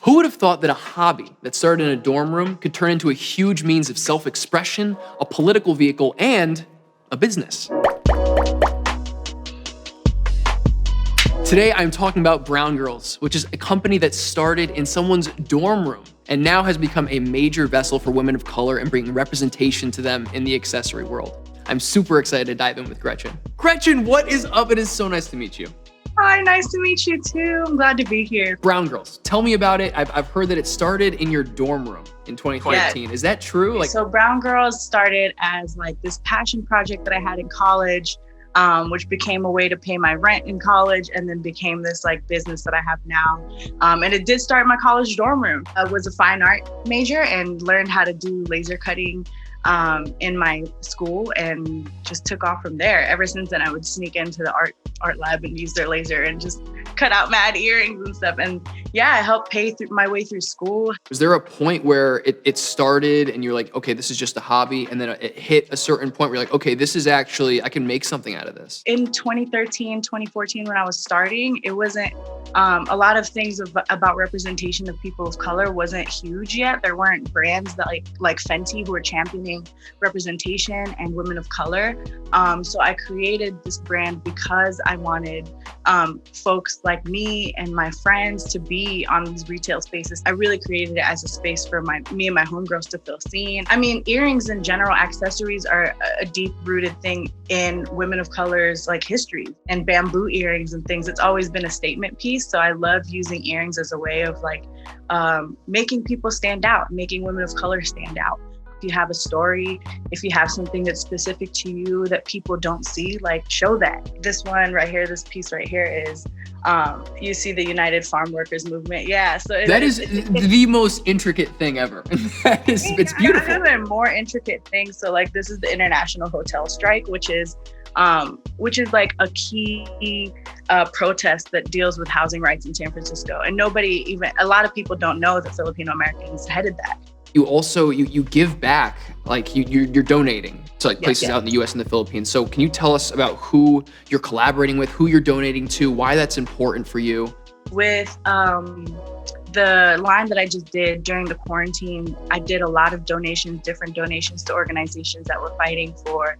Who would have thought that a hobby that started in a dorm room could turn into a huge means of self-expression, a political vehicle, and a business? Today, I'm talking about Brown Girls, which is a company that started in someone's dorm room and now has become a major vessel for women of color and bringing representation to them in the accessory world. I'm super excited to dive in with Gretchen. Gretchen, what is up? It is so nice to meet you. Hi, nice to meet you too. I'm glad to be here. Brown Girls, tell me about it. I've heard that it started in your dorm room in 2015. Yeah. Is that true? So Brown Girls started as like this passion project that I had in college, which became a way to pay my rent in college, and then became this like business that I have now. And it did start in my college dorm room. I was a fine art major and learned how to do laser cutting in my school, and just took off from there. Ever since then, I would sneak into the art lab and use their laser and just cut out mad earrings and stuff. And yeah, I helped pay through my way through school. Was there a point where it started and you're like, okay, this is just a hobby, and then it hit a certain point where you're like, okay, this is actually, I can make something out of this? In 2013, 2014, when I was starting, it wasn't, a lot of things about representation of people of color wasn't huge yet. There weren't brands that like Fenty who were championing representation and women of color. So I created this brand because I wanted folks like me and my friends to be on these retail spaces. I really created it as a space for me and my homegirls to feel seen. I mean, earrings in general, accessories are a deep-rooted thing in women of color's like history, and bamboo earrings and things. It's always been a statement piece. So I love using earrings as a way of like making people stand out, making women of color stand out. If you have a story, if you have something that's specific to you that people don't see, like show that. This one right here, this piece right here is, you see the United Farm Workers Movement. Yeah. So that is the most intricate thing ever. It's beautiful. I have a more intricate thing. So like this is the International Hotel Strike, which is like a key protest that deals with housing rights in San Francisco. And a lot of people don't know that Filipino Americans headed that. You also, you give back, like you're donating to like places out in the US and the Philippines. So can you tell us about who you're collaborating with, who you're donating to, why that's important for you? With the line that I just did during the quarantine, I did a lot of donations, different donations to organizations that were fighting for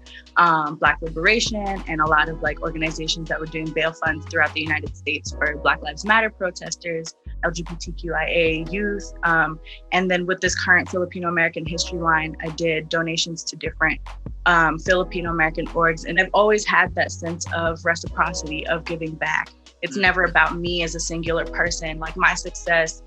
Black liberation, and a lot of like organizations that were doing bail funds throughout the United States for Black Lives Matter protesters, LGBTQIA youth. And then with this current Filipino American history line, I did donations to different Filipino American orgs. And I've always had that sense of reciprocity, of giving back. It's never about me as a singular person. Like my success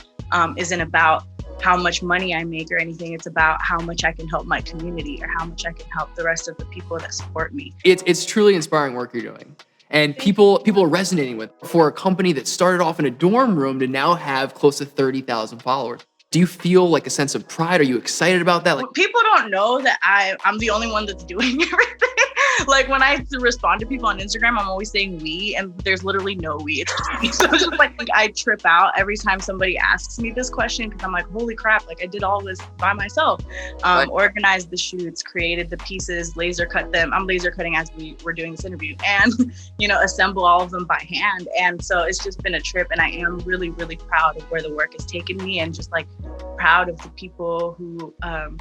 isn't about how much money I make or anything. It's about how much I can help my community, or how much I can help the rest of the people that support me. It's truly inspiring work you're doing. And people are resonating with, for a company that started off in a dorm room to now have close to 30,000 followers. Do you feel like a sense of pride? Are you excited about that? Like, people don't know that I'm the only one that's doing everything. Like when I respond to people on Instagram, I'm always saying we, and there's literally no we. It's just me. So it's just like I trip out every time somebody asks me this question, because I'm like, holy crap, like I did all this by myself. Organized the shoots, created the pieces, laser cut them. I'm laser cutting as we were doing this interview, and assemble all of them by hand. And so it's just been a trip, and I am really, really proud of where the work has taken me, and just like proud of the people who,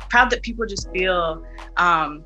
proud that people just feel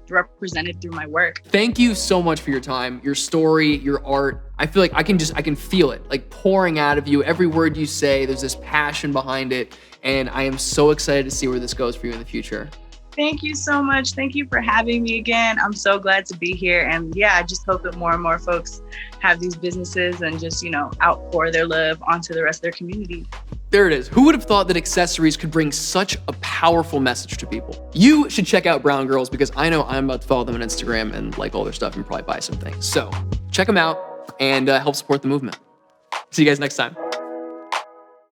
represented through my work. Thank you so much for your time, your story, your art. I feel like I can feel it like pouring out of you. Every word you say, there's this passion behind it. And I am so excited to see where this goes for you in the future. Thank you so much. Thank you for having me again. I'm so glad to be here. And yeah, I just hope that more and more folks have these businesses and just, outpour their love onto the rest of their community. There it is. Who would have thought that accessories could bring such a powerful message to people? You should check out Brown Girls, because I know I'm about to follow them on Instagram and like all their stuff and probably buy some things. So check them out and help support the movement. See you guys next time.